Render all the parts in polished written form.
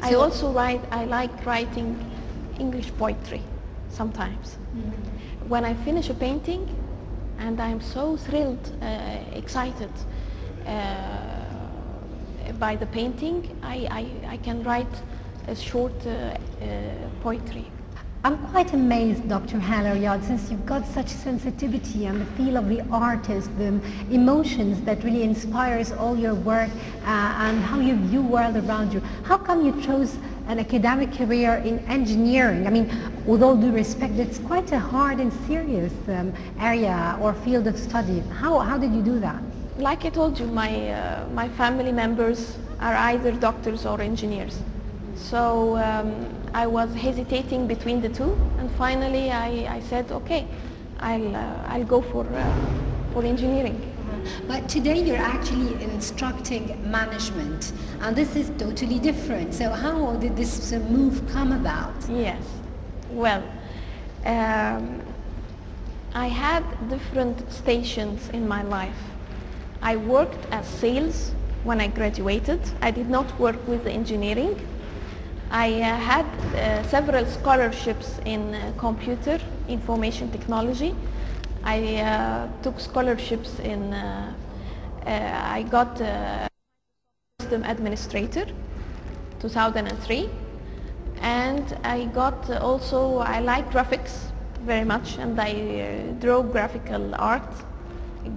I also write, I like writing English poetry sometimes. When I finish a painting and I'm so thrilled, excited by the painting, I can write a short poetry. I'm quite amazed, Dr. Hala Riad, since you've got such sensitivity and the feel of the artist, the emotions that really inspires all your work and how you view world around you. How come you chose an academic career in engineering? I mean, with all due respect, it's quite a hard and serious area or field of study. How did you do that? Like I told you, my family members are either doctors or engineers. So I was hesitating between the two, and finally I said, okay, I'll go for engineering. But today you're actually instructing management, and this is totally different. So how did this move come about? Yes, well, I had different stations in my life. I worked as sales when I graduated. I did not work with engineering. I had several scholarships in computer information technology. I took scholarships in, I got system administrator 2003, and I got also, I like graphics very much, and I draw graphical art,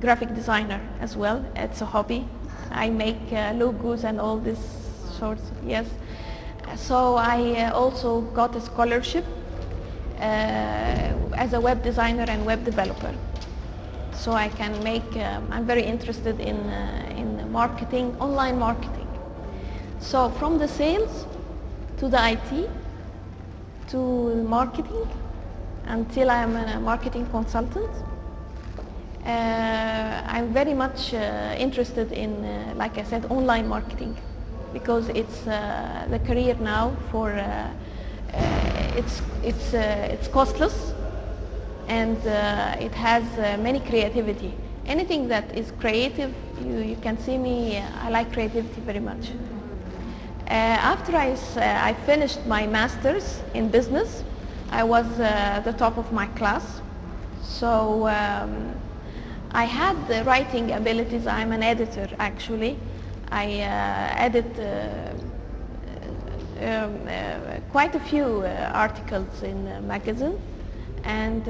graphic designer as well. It's a hobby. I make logos and all this sorts, yes. So I also got a scholarship as a web designer and web developer. So I can make, I'm very interested in marketing, online marketing. So from the sales to the IT to marketing until I'm a marketing consultant. I'm very much interested in, like I said, online marketing, because it's the career now for it's costless, and it has many creativity. Anything that is creative, you can see me. I like creativity very much. After I finished my master's in business, I was the top of my class. So I had the writing abilities. I'm an editor actually. I edit quite a few articles in a magazine, and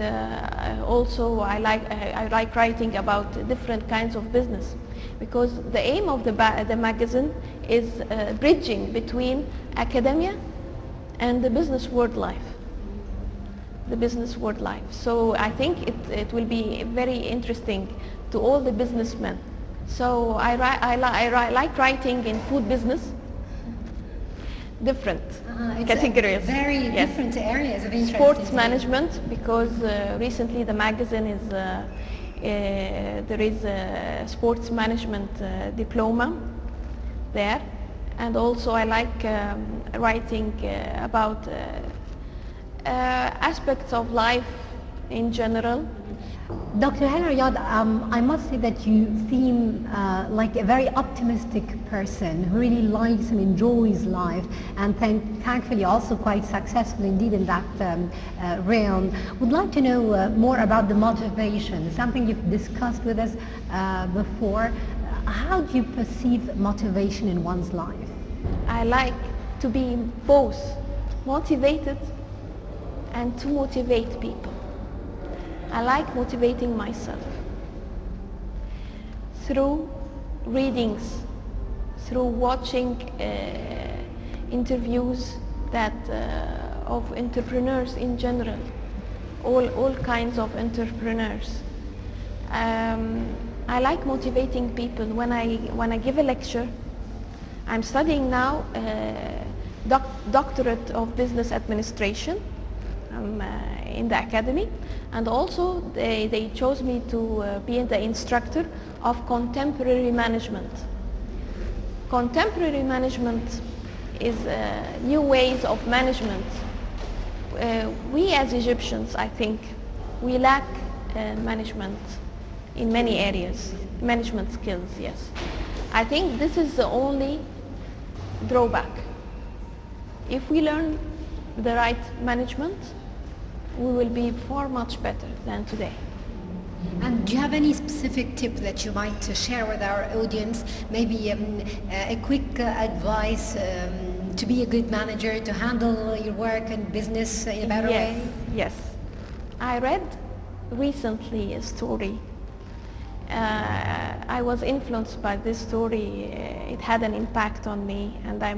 also I like writing about different kinds of business, because the aim of the magazine is bridging between academia and the business world life. So I think it will be very interesting to all the businessmen. So I like writing in food business, different categories. Very different areas of interest. Sports management, because recently the magazine is, there is a sports management diploma there. And also I like writing about aspects of life in general. Dr. Hala Riad, I must say that you seem like a very optimistic person who really likes and enjoys life, and thankfully also quite successful indeed in that realm. Would like to know more about the motivation, something you've discussed with us before. How do you perceive motivation in one's life? I like to be both motivated and to motivate people. I like motivating myself through readings, through watching interviews that of entrepreneurs in general, all kinds of entrepreneurs. I like motivating people. When I give a lecture, I'm studying now doctorate of business administration. I'm in the academy, and also they chose me to be the instructor of contemporary management. Contemporary management is new ways of management. We as Egyptians, I think, we lack management in many areas, management skills, yes. I think this is the only drawback. if we learn the right management, we will be far much better than today. And do you have any specific tip that you might share with our audience? Maybe a quick advice to be a good manager, to handle your work and business in a better way? Yes. I read recently a story. I was influenced by this story. It had an impact on me, and I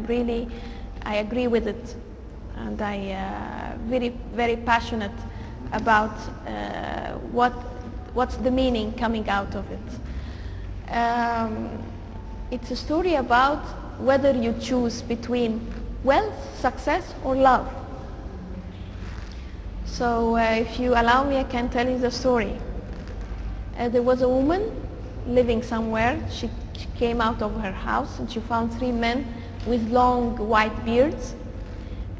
agree with it. And I very passionate about what's the meaning coming out of it. It's a story about whether you choose between wealth, success, or love. So if you allow me, I can tell you the story. There was a woman living somewhere. She came out of her house and she found 3 men with long white beards.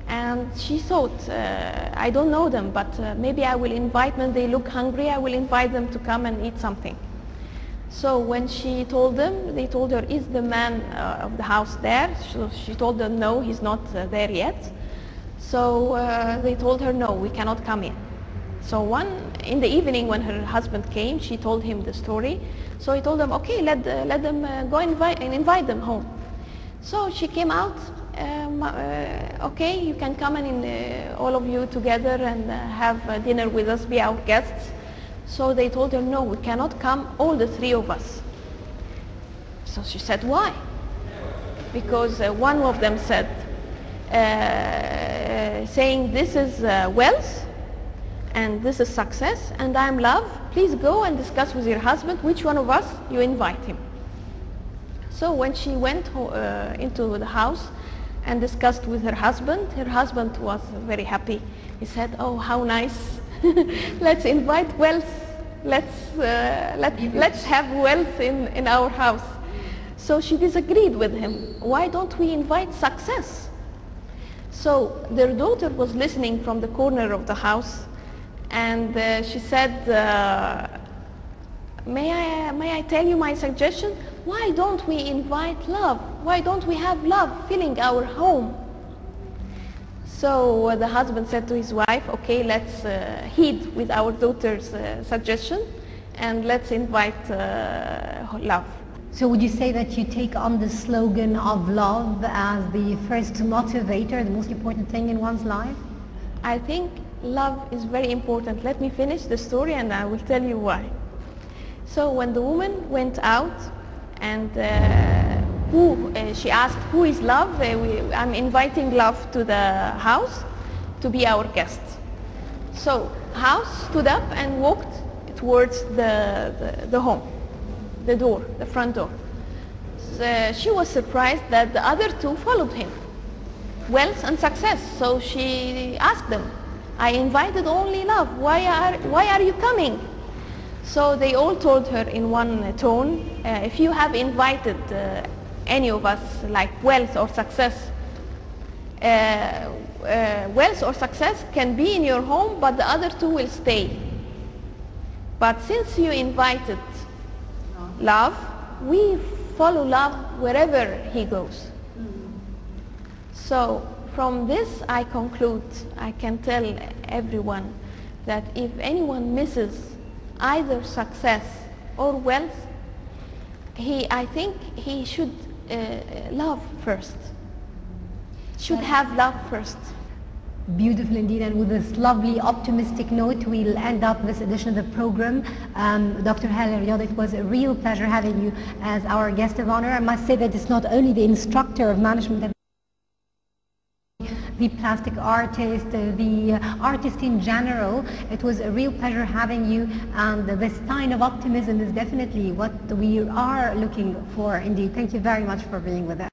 And she thought, I don't know them, but maybe I will invite them. They look hungry. I will invite them to come and eat something. So when she told them, they told her, is the man of the house there? So she told them, no, he's not there yet. So they told her, no, we cannot come in. So in the evening when her husband came, she told him the story. So he told them, okay, let them go and invite them home. So she came out, okay, you can come and all of you together and have dinner with us, be our guests. So they told her, no, we cannot come, all the 3 of us. So she said, why? Because one of them said, saying this is wealth and this is success and I'm love, please go and discuss with your husband which one of us you invite him. So when she went into the house and discussed with her husband was very happy. He said, oh, how nice. Let's invite wealth. Let's have wealth in our house. So she disagreed with him. Why don't we invite success? So their daughter was listening from the corner of the house, and she said, may I tell you my suggestion? Why don't we invite love? Why don't we have love filling our home? So the husband said to his wife, okay, let's heed with our daughter's suggestion and let's invite love. So would you say that you take on the slogan of love as the first motivator, the most important thing in one's life? I think love is very important. Let me finish the story and I will tell you why. So when the woman went out and she asked, who is love? I'm inviting love to the house to be our guest. So house stood up and walked towards the home, the door, the front door. So she was surprised that the other 2 followed him, wealth and success. So she asked them, I invited only love. Why are you coming? So they all told her in one tone, if you have invited any of us like wealth or success, wealth or success can be in your home, but the other 2 will stay. But since you invited love, we follow love wherever he goes. So from this I conclude, I can tell everyone that if anyone misses either success or wealth, I think he should love first. Should have love first. Beautiful indeed, and with this lovely optimistic note we'll end up this edition of the program. Dr. Hala Riad, it was a real pleasure having you as our guest of honor. I must say that it's not only the instructor of management, the plastic artist, the artist in general. It was a real pleasure having you, and this sign of optimism is definitely what we are looking for indeed. Thank you very much for being with us.